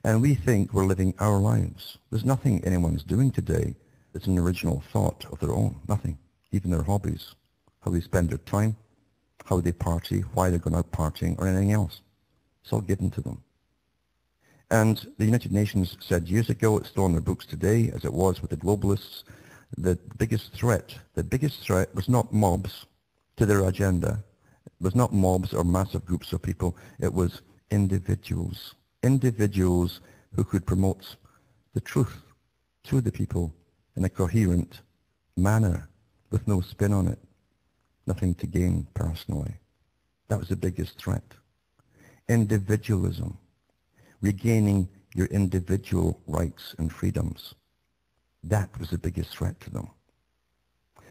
And we think we're living our lives. There's nothing anyone's doing today that's an original thought of their own. Nothing. Even their hobbies. How they spend their time, how they party, why they're going out partying, or anything else. It's all given to them. And the United Nations said years ago, it's still in their books today, as it was with the globalists, the biggest threat was not mobs to their agenda. It was not mobs or massive groups of people. It was individuals. Individuals who could promote the truth to the people in a coherent manner with no spin on it. Nothing to gain personally. That was the biggest threat. Individualism. Regaining your individual rights and freedoms. That was the biggest threat to them.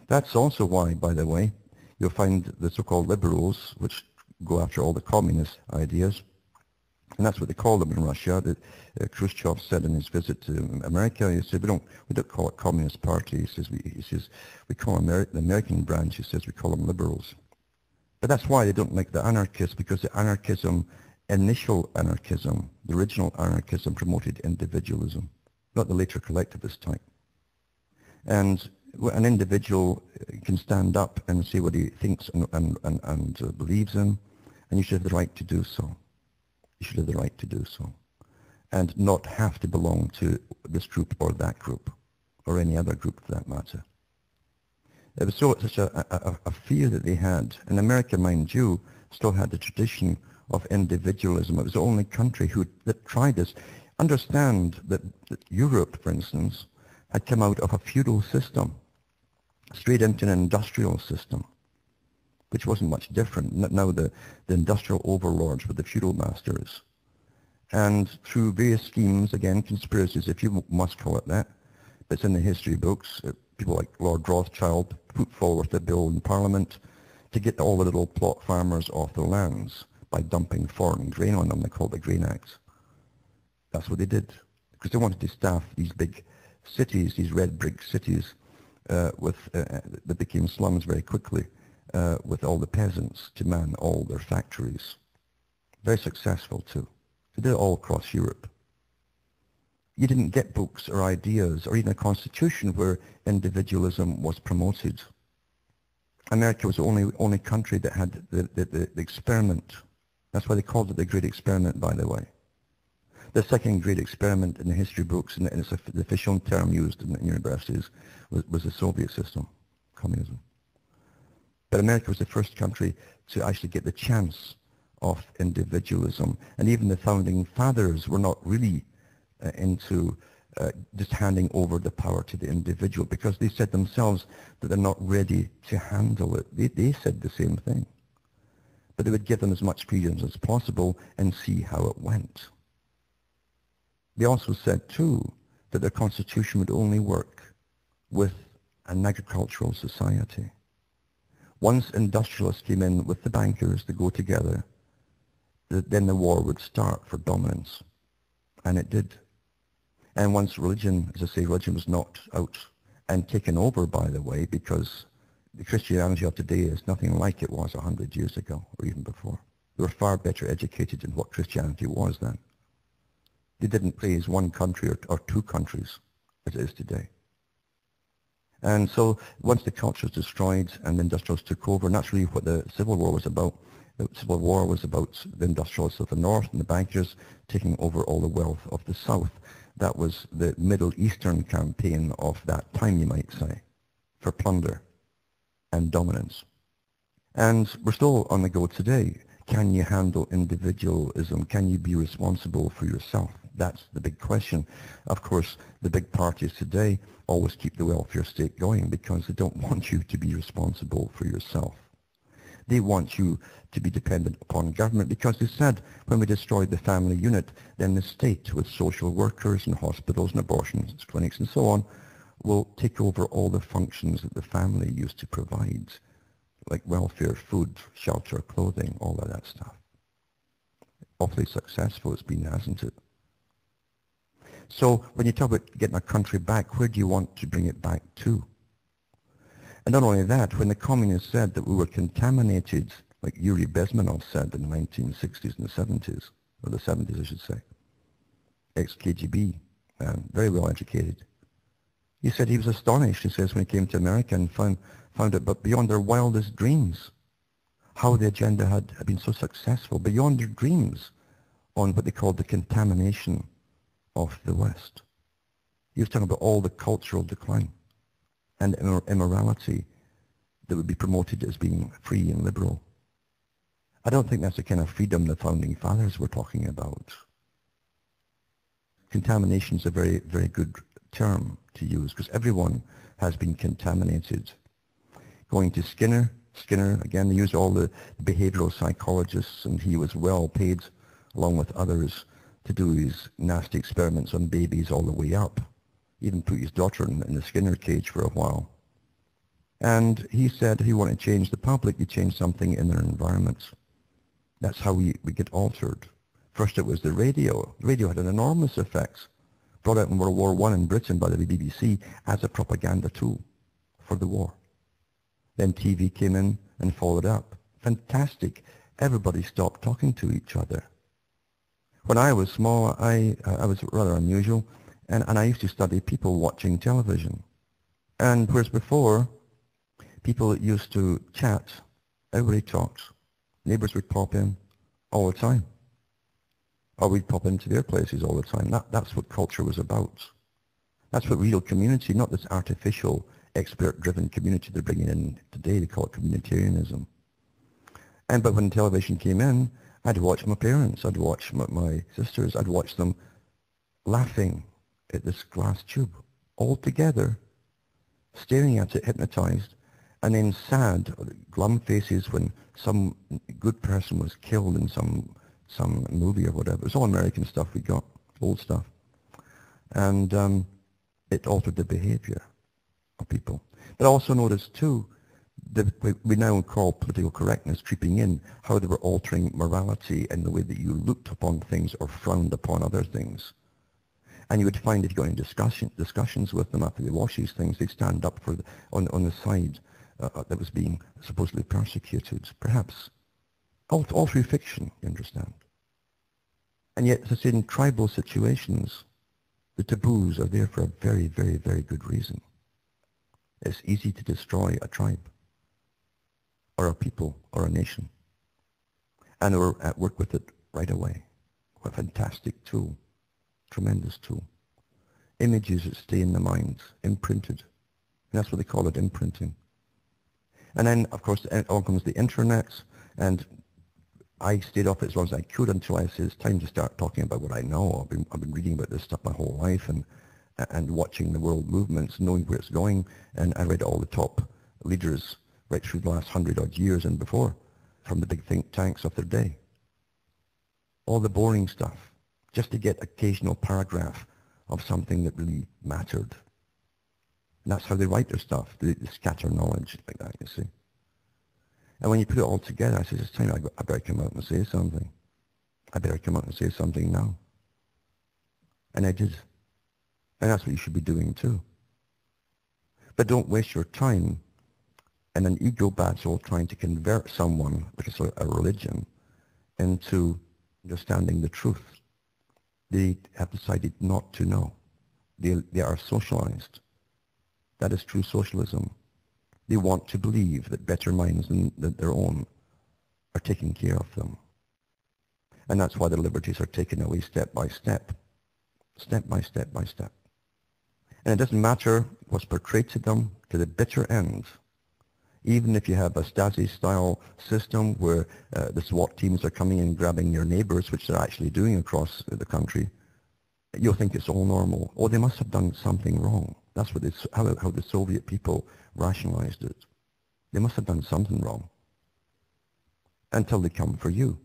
That's also why, by the way, you'll find the so-called liberals, which go after all the communist ideas, and that's what they call them in Russia. That Khrushchev said in his visit to America, he said, we don't call it Communist Party. He says we call the American branch, he says we call them liberals. But that's why they don't like the anarchists, because the anarchism, initial anarchism, the original anarchism promoted individualism, not the later collectivist type. And an individual can stand up and say what he thinks and believes in, and you should have the right to do so. You should have the right to do so. And not have to belong to this group or that group, or any other group for that matter. It was such a fear that they had. And America, mind you, still had the tradition of individualism. It was the only country that tried this. Understand that Europe, for instance, had come out of a feudal system, straight into an industrial system, which wasn't much different. Now the industrial overlords were the feudal masters. And through various schemes, again, conspiracies, if you must call it that, it's in the history books, people like Lord Rothschild put forward a bill in Parliament to get all the little plot farmers off their lands by dumping foreign grain on them. They called it the Grain Act. That's what they did, because they wanted to staff these big cities, these red brick cities, that became slums very quickly, with all the peasants to man all their factories. Very successful too. They did it all across Europe. You didn't get books or ideas or even a constitution where individualism was promoted. America was the only country that had the experiment. That's why they called it the Great Experiment, by the way. The second great experiment in the history books, and it's the official term used in universities, was the Soviet system, communism. But America was the first country to actually get the chance of individualism. And even the founding fathers were not really into just handing over the power to the individual, because they said themselves that they're not ready to handle it. They said the same thing. But they would give them as much freedom as possible and see how it went. They also said, too, that their constitution would only work with an agricultural society. Once industrialists came in with the bankers to go together, then the war would start for dominance. And it did. And once religion, as I say, religion was knocked out and taken over, by the way, because the Christianity of today is nothing like it was 100 years ago or even before. They were far better educated in what Christianity was then. They didn't praise one country or two countries as it is today. And so once the culture was destroyed and the industrialists took over, and that's really what the Civil War was about. The Civil War was about the industrialists of the North and the bankers taking over all the wealth of the South. That was the Middle Eastern campaign of that time, you might say, for plunder and dominance. And we're still on the go today. Can you handle individualism? Can you be responsible for yourself? That's the big question. Of course, the big parties today always keep the welfare state going because they don't want you to be responsible for yourself. They want you to be dependent upon government, because they said when we destroyed the family unit, then the state with social workers and hospitals and abortion clinics and so on will take over all the functions that the family used to provide, like welfare, food, shelter, clothing, all of that stuff. Awfully successful it's been, hasn't it? So when you talk about getting a country back, where do you want to bring it back to? And not only that, when the communists said that we were contaminated, like Yuri Bezmenov said in the 1960s and the 70s, or the 70s I should say, ex-KGB, very well educated. He said he was astonished, he says, when he came to America and found it, but beyond their wildest dreams, how the agenda had been so successful, beyond their dreams, on what they called the contamination of the West. He was talking about all the cultural decline and immorality that would be promoted as being free and liberal. I don't think that's the kind of freedom the founding fathers were talking about. Contamination is a very, very good term to use because everyone has been contaminated. Going to Skinner, again, they used all the behavioral psychologists, and he was well paid, along with others, to do his nasty experiments on babies all the way up. Even put his daughter in the Skinner cage for a while. And he said if you want to change the public, you change something in their environments. That's how we get altered. First it was the radio. The radio had an enormous effect, brought out in World War I in Britain by the BBC as a propaganda tool for the war. Then TV came in and followed up. Fantastic. Everybody stopped talking to each other. When I was small, I was rather unusual, and I used to study people watching television. And whereas before, people used to chat, everybody talked. Neighbors would pop in all the time. Or we'd pop into their places all the time. That's what culture was about. That's what real community, not this artificial, expert-driven community they're bringing in today. They call it communitarianism. But when television came in, I'd watch my parents, I'd watch my sisters, I'd watch them laughing at this glass tube, all together, staring at it, hypnotized, and then sad, glum faces when some good person was killed in some movie or whatever. It was all American stuff we got, old stuff. And it altered the behavior of people. But I also noticed too, that we now call political correctness creeping in, how they were altering morality and the way that you looked upon things or frowned upon other things. And you would find if you got in discussions with them after they wash these things, they'd stand up for on the side that was being supposedly persecuted, perhaps. All through fiction, you understand. And yet, as I said, in tribal situations, the taboos are there for a very, very, very good reason. It's easy to destroy a tribe, or a people, or a nation. And they were at work with it right away. What a fantastic tool. Tremendous tool. Images that stay in the mind, imprinted. And that's what they call it, imprinting. And then, of course, on comes the internet, and I stayed off it as long as I could until I said it's time to start talking about what I know. I've been reading about this stuff my whole life and watching the world movements, knowing where it's going, and I read all the top leaders right through the last 100-odd years and before, from the big think tanks of their day. All the boring stuff, just to get occasional paragraph of something that really mattered. And that's how they write their stuff. They scatter knowledge like that, you see. And when you put it all together, I said, it's time I better come out and say something. I better come out and say something now. And I did. And that's what you should be doing too. But don't waste your time in an ego battle trying to convert someone, which is a religion, into understanding the truth. They have decided not to know. They are socialized. That is true socialism. They want to believe that better minds than their own are taking care of them. And that's why the liberties are taken away step by step. Step by step by step. And it doesn't matter what's portrayed to them to the bitter end. Even if you have a Stasi-style system where the SWAT teams are coming and grabbing your neighbors, which they're actually doing across the country, you'll think it's all normal. Oh, they must have done something wrong. That's what how the Soviet people rationalized it. They must have done something wrong. Until they come for you.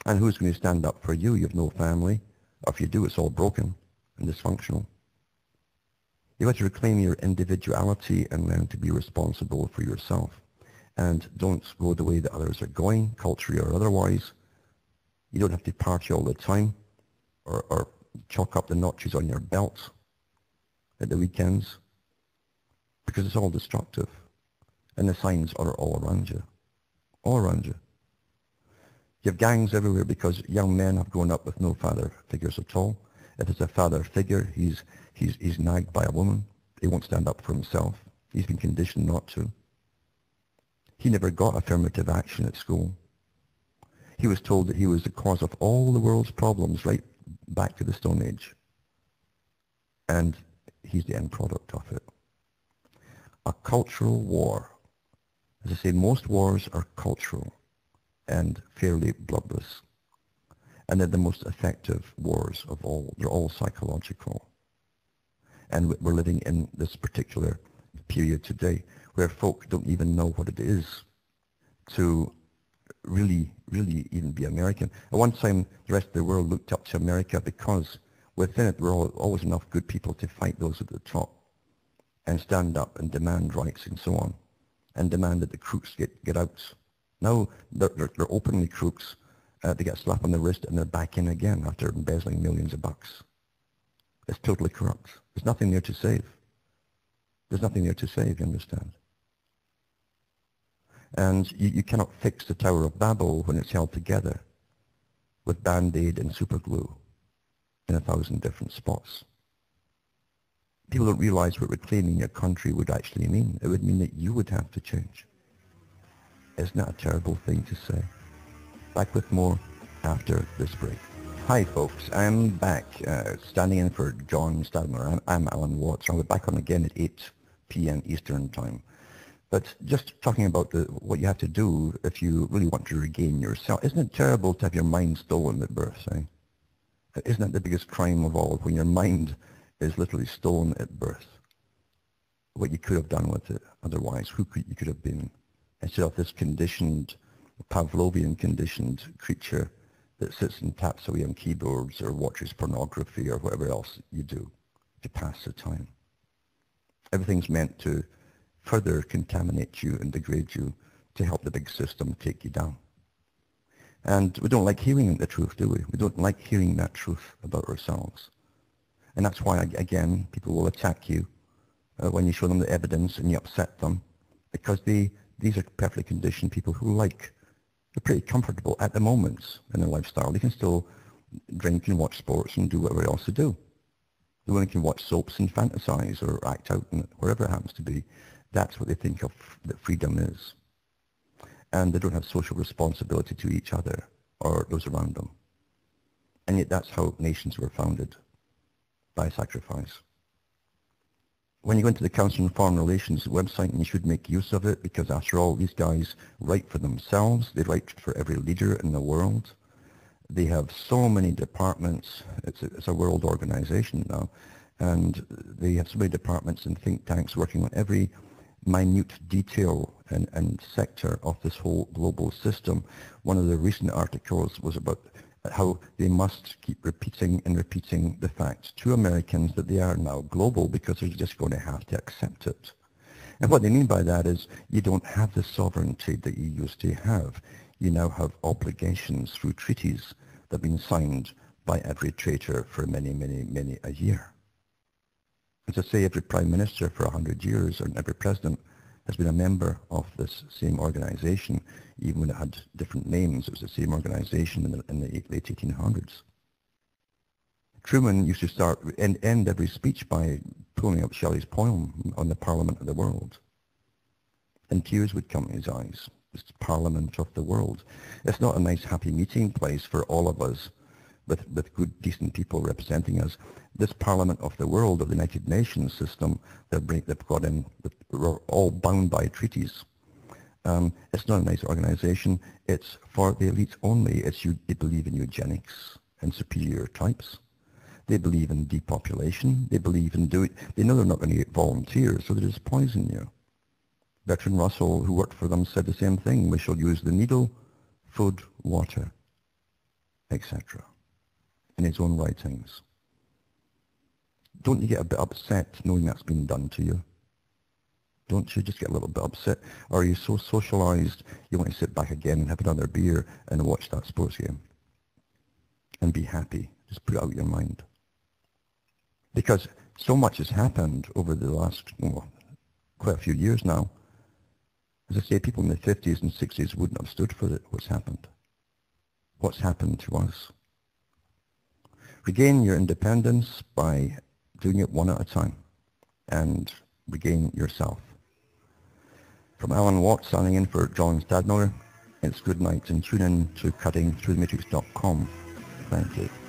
And who's going to stand up for you? You have no family. Or if you do, it's all broken and dysfunctional. You have to reclaim your individuality and learn to be responsible for yourself. And don't go the way that others are going, culturally or otherwise. You don't have to party all the time or chalk up the notches on your belt at the weekends, because it's all destructive. And the signs are all around you. All around you. You have gangs everywhere because young men have grown up with no father figures at all. If it's a father figure, he's nagged by a woman. He won't stand up for himself. He's been conditioned not to. He never got affirmative action at school. He was told that he was the cause of all the world's problems right back to the Stone Age. And he's the end product of it. A cultural war. As I say, most wars are cultural and fairly bloodless. And they're the most effective wars of all. They're all psychological. And we're living in this particular period today where folk don't even know what it is to really even be American. At one time, the rest of the world looked up to America because within it were always enough good people to fight those at the top and stand up and demand rights and so on, and demand that the crooks get out. Now they're openly crooks. They get a slap on the wrist and they're back in again after embezzling millions of bucks. It's totally corrupt. There's nothing there to save. There's nothing there to save, you understand? And you cannot fix the Tower of Babel when it's held together with Band-Aid and super glue in 1,000 different spots. People don't realize what reclaiming your country would actually mean. It would mean that you would have to change. Isn't that a terrible thing to say? Back with more after this break. Hi folks, I'm back standing in for John Stadler. I'm Alan Watts. I'll be back on again at 8 p.m. Eastern Time. But just talking about what you have to do if you really want to regain yourself. Isn't it terrible to have your mind stolen at birth? Eh? Isn't that the biggest crime of all, when your mind is literally stolen at birth? What you could have done with it otherwise, you could have been, instead of this conditioned, Pavlovian conditioned creature that sits and taps away on keyboards or watches pornography or whatever else you do to pass the time. Everything's meant to further contaminate you and degrade you to help the big system take you down. And we don't like hearing the truth, do we? We don't like hearing that truth about ourselves. And that's why, again, people will attack you when you show them the evidence and you upset them, because these are perfectly conditioned people who they're pretty comfortable at the moment in their lifestyle. They can still drink and watch sports and do whatever else they do. The women can watch soaps and fantasize or act out in it, wherever it happens to be. That's what they think of that freedom is. And they don't have social responsibility to each other or those around them. And yet that's how nations were founded, by sacrifice. When you go into the Council on Foreign Relations website, and you should make use of it, because after all, these guys write for themselves. They write for every leader in the world. They have so many departments. It's a world organization now. And they have so many departments and think tanks working on every minute detail and sector of this whole global system. One of the recent articles was about how they must keep repeating and repeating the fact to Americans that they are now global, because they're just going to have to accept it. And what they mean by that is you don't have the sovereignty that you used to have. You now have obligations through treaties that have been signed by every traitor for many, many, many a year. As I say, every prime minister for 100 years, or every president, has been a member of this same organization. Even when it had different names, it was the same organization in the late 1800s. Truman used to start and end every speech by pulling up Shelley's poem on the Parliament of the World. And tears would come to his eyes. It's the Parliament of the World. It's not a nice, happy meeting place for all of us with good, decent people representing us. This Parliament of the World, of the United Nations system that they've got in, we're all bound by treaties. It's not a nice organization. It's for the elites only. They believe in eugenics and superior types. They believe in depopulation. They believe in they know they're not going to get volunteers, so they just poison you. Bertrand Russell, who worked for them, said the same thing. We shall use the needle, food, water, etc. in his own writings. Don't you get a bit upset knowing that's been done to you? Don't you just get a little bit upset? Or are you so socialized you want to sit back again and have another beer and watch that sports game? And be happy. Just put it out of your mind. Because so much has happened over the last, quite a few years now. As I say, people in the 50s and 60s wouldn't have stood for what's happened. what's happened to us. Regain your independence by doing it one at a time, and regain yourself. From Alan Watt signing in for John Stadmiller, it's good night, and tune in to cuttingthroughthematrix.com. Thank you.